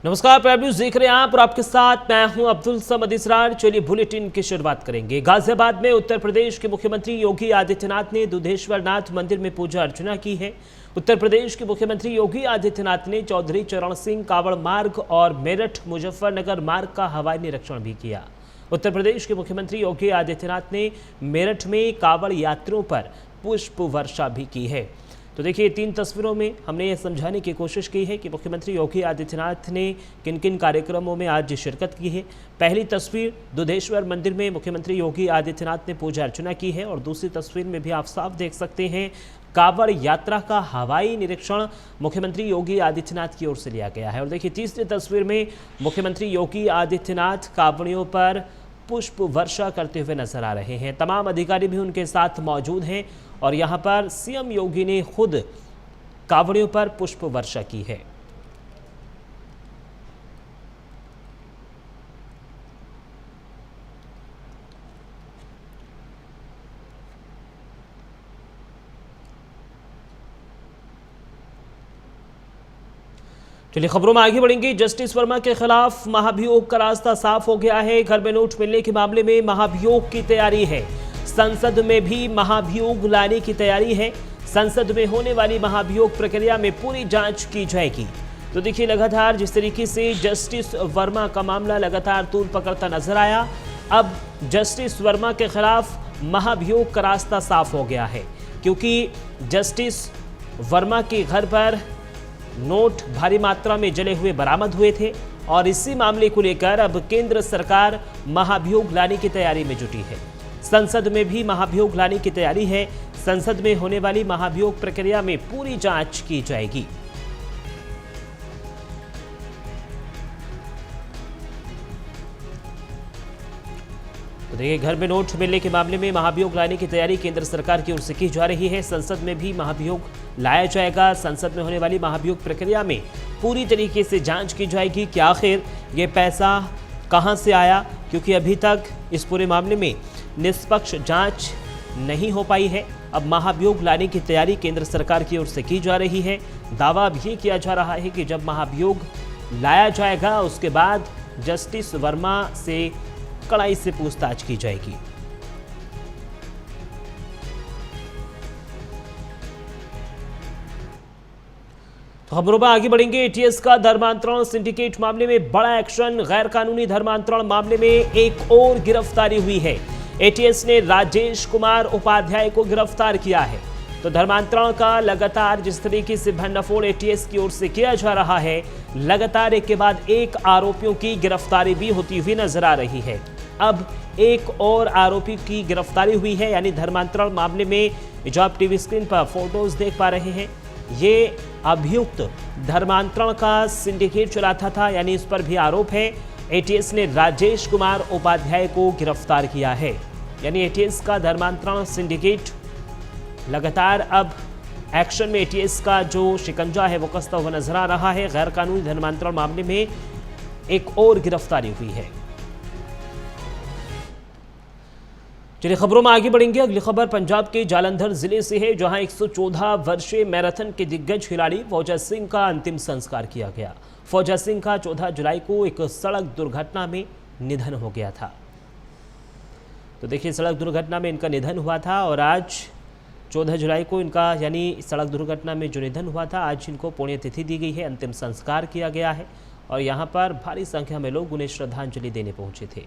नमस्कार, prime news देख रहे हैं आप और आपके साथ मैं हूं अब्दुल समद इसरार। चलिए बुलेटिन की शुरुआत करेंगे। गाजियाबाद में उत्तर प्रदेश के मुख्यमंत्री योगी आदित्यनाथ ने दुधेश्वर नाथ मंदिर में पूजा अर्चना की है। उत्तर प्रदेश के मुख्यमंत्री योगी आदित्यनाथ ने चौधरी चरण सिंह कावड़ मार्ग और मेरठ मुजफ्फरनगर मार्ग का हवाई निरीक्षण भी किया। उत्तर प्रदेश के मुख्यमंत्री योगी आदित्यनाथ ने मेरठ में कावड़ यात्रियों पर पुष्प वर्षा भी की है। तो देखिए, 3 तस्वीरों में हमने ये समझाने की कोशिश की है कि मुख्यमंत्री योगी आदित्यनाथ ने किन किन कार्यक्रमों में आज शिरकत की है। पहली तस्वीर दुधेश्वर मंदिर में मुख्यमंत्री योगी आदित्यनाथ ने पूजा अर्चना की है और दूसरी तस्वीर में भी आप साफ देख सकते हैं कावड़ यात्रा का हवाई निरीक्षण मुख्यमंत्री योगी आदित्यनाथ की ओर से लिया गया है। और देखिए, तीसरी तस्वीर में मुख्यमंत्री योगी आदित्यनाथ कावड़ियों पर पुष्प वर्षा करते हुए नजर आ रहे हैं। तमाम अधिकारी भी उनके साथ मौजूद हैं और यहां पर सीएम योगी ने खुद कावड़ियों पर पुष्प वर्षा की है। चलिए खबरों में आगे बढ़ेंगे। जस्टिस वर्मा के खिलाफ महाभियोग का रास्ता साफ हो गया है। घर में नोट मिलने के मामले में महाभियोग की तैयारी है। संसद में भी महाभियोग लाने की तैयारी है। संसद में होने वाली महाभियोग प्रक्रिया में पूरी जांच की जाएगी। तो देखिए, लगातार जिस तरीके से जस्टिस वर्मा का मामला लगातार तूल पकड़ता नजर आया, अब जस्टिस वर्मा के खिलाफ महाभियोग का रास्ता साफ हो गया है, क्योंकि जस्टिस वर्मा के घर पर नोट भारी मात्रा में जले हुए बरामद हुए थे और इसी मामले को लेकर अब केंद्र सरकार महाभियोग लाने की तैयारी में जुटी है। संसद में भी महाभियोग लाने की तैयारी है। संसद में होने वाली महाभियोग प्रक्रिया में पूरी जांच की जाएगी। तो देखिए, घर में नोट मिलने के मामले में महाभियोग लाने की तैयारी केंद्र सरकार की ओर से की जा रही है। संसद में भी महाभियोग लाया जाएगा। संसद में होने वाली महाभियोग प्रक्रिया में पूरी तरीके से जांच की जाएगी कि आखिर ये पैसा कहां से आया, क्योंकि अभी तक इस पूरे मामले में निष्पक्ष जांच नहीं हो पाई है। अब महाभियोग लाने की तैयारी केंद्र सरकार की ओर से की जा रही है। दावा भी किया जा रहा है कि जब महाभियोग लाया जाएगा उसके बाद जस्टिस वर्मा से कड़ाई से पूछताछ की जाएगी। तो खबरों में आगे बढ़ेंगे। एटीएस का धर्मांतरण सिंडिकेट मामले में बड़ा एक्शन। गैर कानूनी धर्मांतरण मामले में एक और गिरफ्तारी हुई है। एटीएस ने राजेश कुमार उपाध्याय को गिरफ्तार किया है। तो धर्मांतरण का लगातार जिस तरीके से भंडाफोड़ एटीएस की ओर से किया जा रहा है, लगातार एक के बाद एक आरोपियों की गिरफ्तारी भी होती हुई नजर आ रही है। अब एक और आरोपी की गिरफ्तारी हुई है, यानी धर्मांतरण मामले में जो आप टीवी स्क्रीन पर फोटोज देख पा रहे हैं, ये अभियुक्त धर्मांतरण का सिंडिकेट चलाता था, यानी इस पर भी आरोप है। एटीएस ने राजेश कुमार उपाध्याय को गिरफ्तार किया है। यानी एटीएस का धर्मांतरण सिंडिकेट लगातार अब एक्शन में एटीएस का जो शिकंजा है वो कसता हुआ नजर आ रहा है। गैर कानूनी धर्मांतरण मामले में एक और गिरफ्तारी हुई है। चलिए खबरों में आगे बढ़ेंगे। अगली खबर पंजाब के जालंधर जिले से है, जहां 114 वर्षीय मैराथन के दिग्गज खिलाड़ी फौजा सिंह का अंतिम संस्कार किया गया। फौजा सिंह का 14 जुलाई को एक सड़क दुर्घटना में निधन हो गया था। तो देखिए, सड़क दुर्घटना में इनका निधन हुआ था और आज 14 जुलाई को इनका, यानी सड़क दुर्घटना में जो निधन हुआ था, आज इनको पुण्यतिथि दी गई है, अंतिम संस्कार किया गया है और यहाँ पर भारी संख्या में लोग उन्हें श्रद्धांजलि देने पहुंचे थे।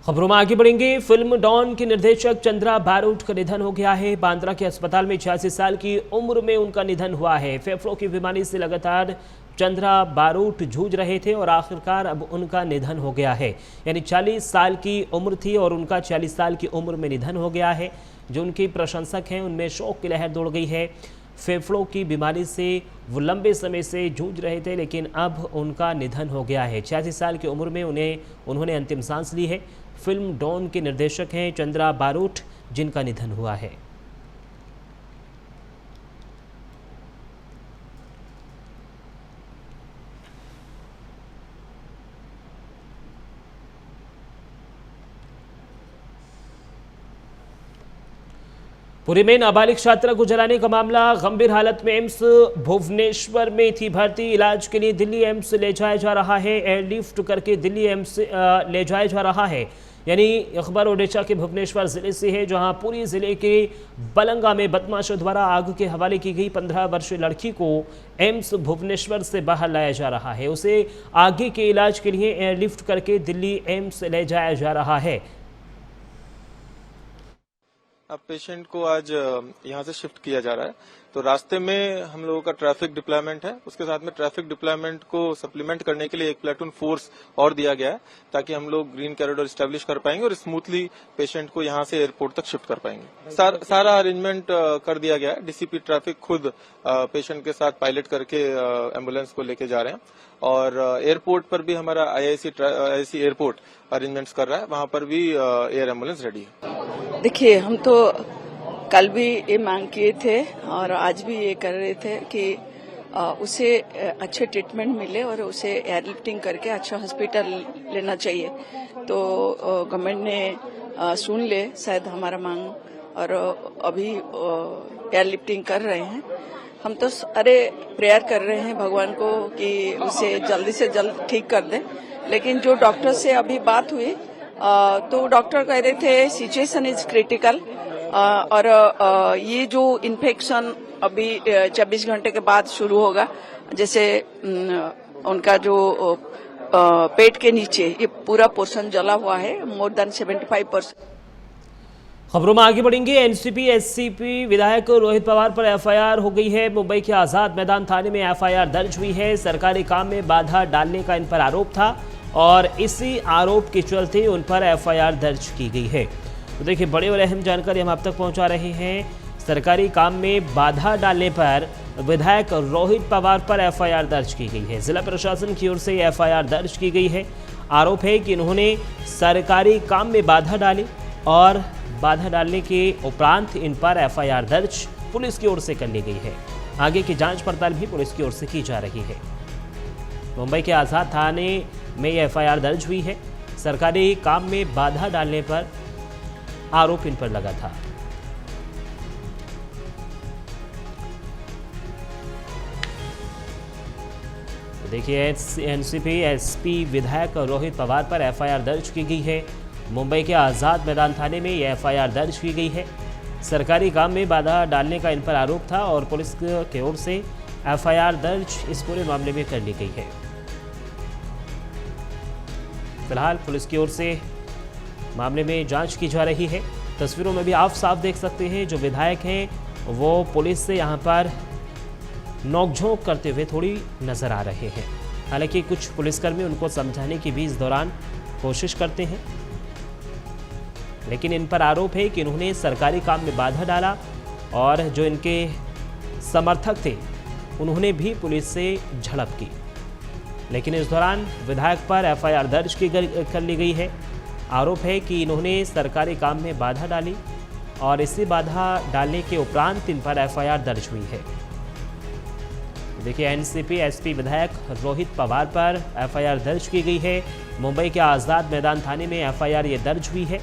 खबरों में आगे बढ़ेंगे। फिल्म डॉन के निर्देशक चंद्रा बारोट का निधन हो गया है। बांद्रा के अस्पताल में 86 साल की उम्र में उनका निधन हुआ है। फेफड़ों की बीमारी से लगातार चंद्रा बारोट जूझ रहे थे और आखिरकार अब उनका निधन हो गया है। यानी 40 साल की उम्र थी और उनका 40 साल की उम्र में निधन हो गया है। जो उनके प्रशंसक हैं उनमें शोक की लहर दौड़ गई है। फेफड़ों की बीमारी से वो लंबे समय से जूझ रहे थे, लेकिन अब उनका निधन हो गया है। 86 साल की उम्र में उन्होंने अंतिम सांस ली है। फिल्म डॉन के निर्देशक हैं चंद्रा बारोट, जिनका निधन हुआ है। पुरी में नाबालिग छात्रा को जलाने का मामला, गंभीर हालत में एम्स भुवनेश्वर में थी भर्ती, इलाज के लिए दिल्ली एम्स ले जाया जा रहा है। एयरलिफ्ट करके दिल्ली एम्स ले जाया जा रहा है। यानी अखबार ओडिशा के भुवनेश्वर जिले से है, जहां पुरी जिले के बलंगा में बदमाशों द्वारा आग के हवाले की गई 15 वर्षीय लड़की को एम्स भुवनेश्वर से बाहर लाया जा रहा है। उसे आगे के इलाज के लिए एयरलिफ्ट करके दिल्ली एम्स ले जाया जा रहा है। अब पेशेंट को आज यहाँ से शिफ्ट किया जा रहा है, तो रास्ते में हम लोगों का ट्रैफिक डिप्लॉयमेंट है। उसके साथ में ट्रैफिक डिप्लॉयमेंट को सप्लीमेंट करने के लिए एक प्लेटून फोर्स और दिया गया है, ताकि हम लोग ग्रीन कॉरिडोर स्टैब्लिश कर पाएंगे और स्मूथली पेशेंट को यहाँ से एयरपोर्ट तक शिफ्ट कर पाएंगे। सारा अरेंजमेंट कर दिया गया है। डीसीपी ट्रैफिक खुद पेशेंट के साथ पायलट करके एम्बुलेंस को लेके जा रहे हैं, और एयरपोर्ट पर भी हमारा आईआईसी एयरपोर्ट अरेंजमेंट्स कर रहा है, वहां पर भी एयर एम्बुलेंस रेडी है। देखिए, हम तो कल भी ये मांग किए थे और आज भी ये कर रहे थे कि उसे अच्छे ट्रीटमेंट मिले और उसे एयरलिफ्टिंग करके अच्छा हॉस्पिटल लेना चाहिए। तो गवर्नमेंट ने सुन ले शायद हमारा मांग, और अभी एयरलिफ्टिंग कर रहे हैं। हम तो प्रेयर कर रहे हैं भगवान को कि उसे जल्दी से जल्द ठीक कर दे। लेकिन जो डॉक्टर से अभी बात हुई तो डॉक्टर कह रहे थे सिचुएशन इज क्रिटिकल, और ये जो इन्फेक्शन अभी 24 घंटे के बाद शुरू होगा। जैसे उनका जो पेट के नीचे ये पूरा पोर्शन जला हुआ है, मोर देन 75%। खबरों में आगे बढ़ेंगे। एनसीपी एससीपी विधायक रोहित पवार पर एफआईआर हो गई है। मुंबई के आजाद मैदान थाने में एफआईआर दर्ज हुई है। सरकारी काम में बाधा डालने का इन पर आरोप था और इसी आरोप के चलते उन पर एफआईआर दर्ज की गई है। तो देखिए, बड़ी और अहम जानकारी हम आप तक पहुंचा रहे हैं। सरकारी काम में बाधा डालने पर विधायक रोहित पवार पर एफआईआर दर्ज की गई है। जिला प्रशासन की ओर से एफआईआर दर्ज की गई है। आरोप है कि इन्होंने सरकारी काम में बाधा डाली और बाधा डालने के उपरांत इन पर एफआईआर दर्ज पुलिस की ओर से कर ली गई है। आगे की जांच पड़ताल भी पुलिस की ओर से की जा रही है। मुंबई के आजाद थाने में एफआईआर दर्ज हुई है। सरकारी काम में बाधा डालने पर आरोप इन पर लगा था। तो देखिए, एनसीपी एसपी विधायक रोहित पवार पर एफआईआर दर्ज की गई है। मुंबई के आजाद मैदान थाने में यह एफआईआर दर्ज की गई है। सरकारी काम में बाधा डालने का इन पर आरोप था और पुलिस की ओर से एफआईआर दर्ज इस पूरे मामले में कर ली गई है। फिलहाल पुलिस की ओर से मामले में जांच की जा रही है। तस्वीरों में भी आप साफ देख सकते हैं, जो विधायक हैं वो पुलिस से यहां पर नोकझोंक करते हुए थोड़ी नजर आ रहे हैं। हालांकि कुछ पुलिसकर्मी उनको समझाने की भी इस दौरान कोशिश करते हैं, लेकिन इन पर आरोप है कि इन्होंने सरकारी काम में बाधा डाला और जो इनके समर्थक थे उन्होंने भी पुलिस से झड़प की। लेकिन इस दौरान विधायक पर एफआईआर दर्ज कर ली गई है। आरोप है कि इन्होंने सरकारी काम में बाधा डाली और इसी बाधा डालने के उपरांत इन पर एफआईआर दर्ज हुई है। देखिए, एनसीपी एसपी विधायक रोहित पवार पर एफआईआर दर्ज की गई है। मुंबई के आजाद मैदान थाने में एफआईआर ये दर्ज हुई है।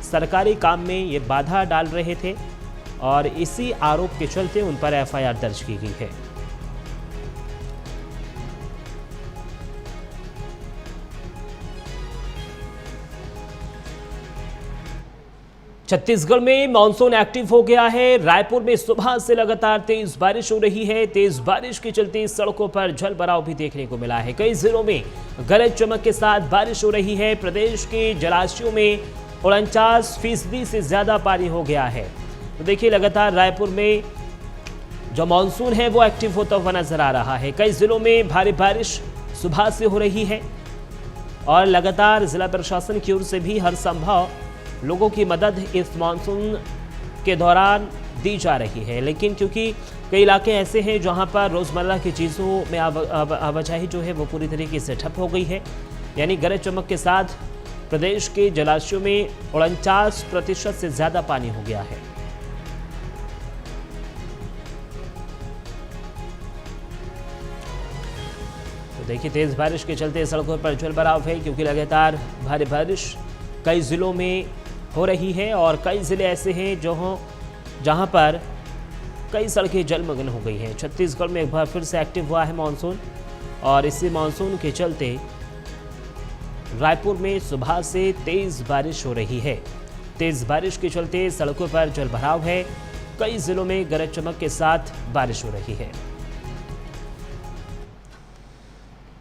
सरकारी काम में ये बाधा डाल रहे थे और इसी आरोप के चलते उन पर एफआईआर दर्ज की गई है। छत्तीसगढ़ में मानसून एक्टिव हो गया है। रायपुर में सुबह से लगातार तेज बारिश हो रही है। तेज बारिश के चलते सड़कों पर जलभराव भी देखने को मिला है। कई जिलों में गरज चमक के साथ बारिश हो रही है। प्रदेश के जलाशयों में 49% से ज्यादा पानी हो गया है। तो देखिए, लगातार रायपुर में जो मानसून है वो एक्टिव होता हुआ नजर आ रहा है। कई जिलों में भारी बारिश सुबह से हो रही है और लगातार जिला प्रशासन की ओर से भी हर संभव लोगों की मदद इस मानसून के दौरान दी जा रही है। लेकिन क्योंकि कई इलाके ऐसे हैं जहां पर रोज़मर्रा की चीज़ों में आवाजाही जो है वो पूरी तरीके से ठप हो गई है। यानी गरज चमक के साथ प्रदेश के जलाशयों में 49% से ज़्यादा पानी हो गया है। तो देखिए, तेज़ बारिश के चलते सड़कों पर जलभराव है, क्योंकि लगातार भारी बारिश कई ज़िलों में हो रही है और कई ज़िले ऐसे हैं जहां पर कई सड़कें जलमग्न हो गई हैं। छत्तीसगढ़ में एक बार फिर से एक्टिव हुआ है मानसून और इसी मानसून के चलते रायपुर में सुबह से तेज बारिश हो रही है। तेज बारिश के चलते सड़कों पर जलभराव है। कई जिलों में गरज चमक के साथ बारिश हो रही है।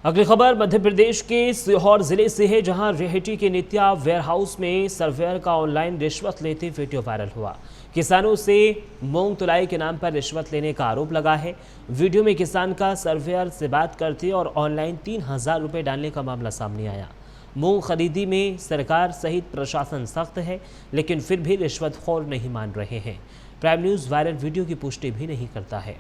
अगली खबर मध्य प्रदेश के सीहोर जिले से है, जहां रेहटी के नित्या वेयरहाउस में सर्वेयर का ऑनलाइन रिश्वत लेते वीडियो वायरल हुआ। किसानों से मूंग तुलाई के नाम पर रिश्वत लेने का आरोप लगा है। वीडियो में किसान का सर्वेयर से बात करते और ऑनलाइन 3000 रुपये डालने का मामला सामने आया। मूंग खरीदी में सरकार सहित प्रशासन सख्त है, लेकिन फिर भी रिश्वतखोर नहीं मान रहे हैं। प्राइम न्यूज़ वायरल वीडियो की पुष्टि भी नहीं करता है।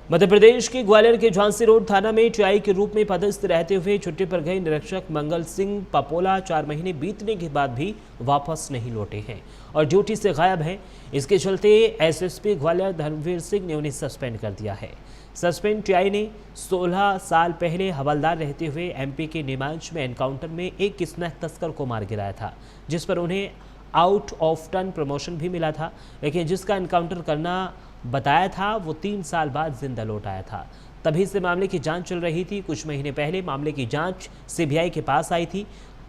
मध्य प्रदेश के ग्वालियर के झांसी रोड थाना में टीआई के रूप में पदस्थ रहते हुए छुट्टी पर गए निरीक्षक मंगल सिंह पपोला 4 महीने बीतने के बाद भी वापस नहीं लौटे हैं और ड्यूटी से गायब हैं। इसके चलते एसएसपी ग्वालियर धर्मवीर सिंह ने उन्हें सस्पेंड कर दिया है। सस्पेंड टीआई ने 16 साल पहले हवलदार रहते हुए एमपी के नीमांच में एनकाउंटर में एक स्नैक तस्कर को मार गिराया था, जिस पर उन्हें आउट ऑफ टर्न प्रमोशन भी मिला था, लेकिन जिसका एनकाउंटर करना बताया था वो 3 साल बाद जिंदा लौट आया था। तभी से मामले की जांच चल रही थी। कुछ महीने पहले मामले की जांच सीबीआई के पास आई थी।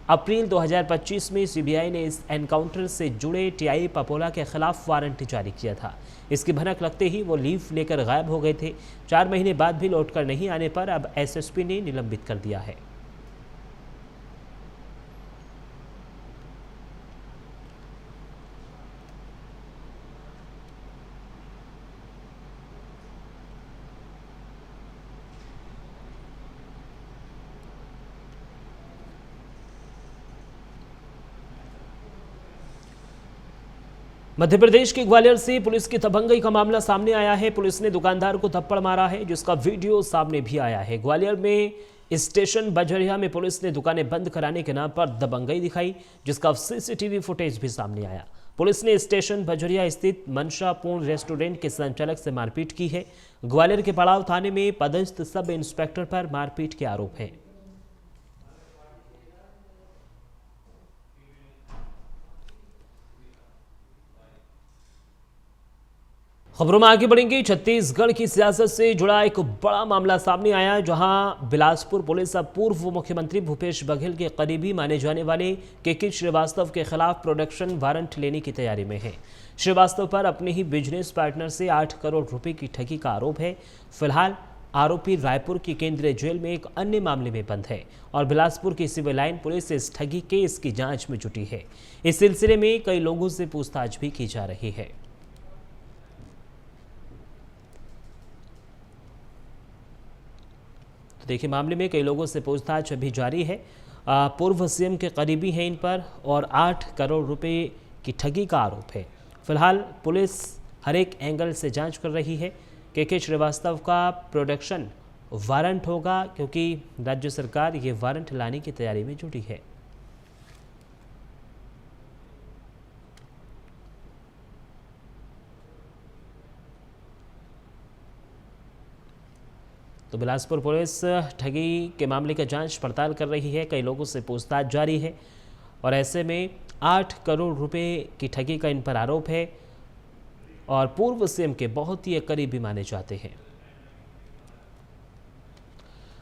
अप्रैल 2025 में सीबीआई ने इस एनकाउंटर से जुड़े टीआई पपोला के खिलाफ वारंट जारी किया था। इसकी भनक लगते ही वो लीव लेकर गायब हो गए थे। 4 महीने बाद भी लौटकर नहीं आने पर अब एसएसपी ने निलंबित कर दिया है। मध्य प्रदेश के ग्वालियर से पुलिस की दबंगई का मामला सामने आया है। पुलिस ने दुकानदार को थप्पड़ मारा है, जिसका वीडियो सामने भी आया है। ग्वालियर में स्टेशन बजरिया में पुलिस ने दुकानें बंद कराने के नाम पर दबंगई दिखाई, जिसका सीसीटीवी फुटेज भी सामने आया। पुलिस ने स्टेशन बजरिया स्थित मनशापूर्ण रेस्टोरेंट के संचालक से मारपीट की है। ग्वालियर के पड़ाव थाने में पदस्थ सब इंस्पेक्टर पर मारपीट के आरोप हैं। खबरों में आगे बढ़ेंगे। छत्तीसगढ़ की सियासत से जुड़ा एक बड़ा मामला सामने आया, जहां बिलासपुर पुलिस अब पूर्व मुख्यमंत्री भूपेश बघेल के करीबी माने जाने वाले केके श्रीवास्तव के खिलाफ प्रोडक्शन वारंट लेने की तैयारी में है। श्रीवास्तव पर अपने ही बिजनेस पार्टनर से 8 करोड़ रुपए की ठगी का आरोप है। फिलहाल आरोपी रायपुर की केंद्रीय जेल में एक अन्य मामले में बंद है और बिलासपुर की सिविल लाइन पुलिस इस ठगी केस की जांच में जुटी है। इस सिलसिले में कई लोगों से पूछताछ भी की जा रही है। देखिए, मामले में कई लोगों से पूछताछ अभी जारी है। पूर्व सीएम के करीबी हैं इन पर और 8 करोड़ रुपए की ठगी का आरोप है। फिलहाल पुलिस हर एक एंगल से जांच कर रही है। केके श्रीवास्तव का प्रोडक्शन वारंट होगा, क्योंकि राज्य सरकार ये वारंट लाने की तैयारी में जुटी है। तो बिलासपुर पुलिस ठगी के मामले का जांच पड़ताल कर रही है। कई लोगों से पूछताछ जारी है और ऐसे में 8 करोड़ रुपए की ठगी का इन पर आरोप है और पूर्व सीएम के बहुत ही करीबी माने जाते हैं।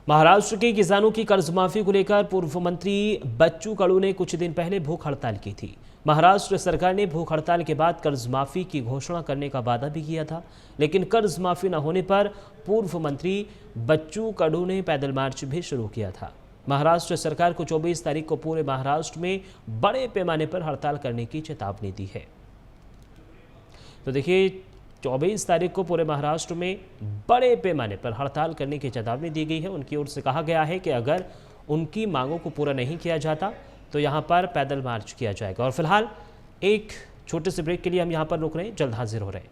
महाराष्ट्र के किसानों की कर्ज माफी को लेकर पूर्व मंत्री बच्चू कडू ने कुछ दिन पहले भूख हड़ताल की थी। महाराष्ट्र सरकार ने भूख हड़ताल के बाद कर्ज माफी की घोषणा करने का वादा भी किया था, लेकिन कर्ज माफी न होने पर पूर्व मंत्री बच्चू कडू ने पैदल मार्च भी शुरू किया था। महाराष्ट्र सरकार को 24 तारीख को पूरे महाराष्ट्र में बड़े पैमाने पर हड़ताल करने की चेतावनी दी है। तो देखिए, 24 तारीख को पूरे महाराष्ट्र में बड़े पैमाने पर हड़ताल करने की चेतावनी दी गई है। उनकी ओर से कहा गया है कि अगर उनकी मांगों को पूरा नहीं किया जाता तो यहां पर पैदल मार्च किया जाएगा। और फिलहाल एक छोटे से ब्रेक के लिए हम यहां पर रुक रहे हैं, जल्द हाजिर हो रहे हैं।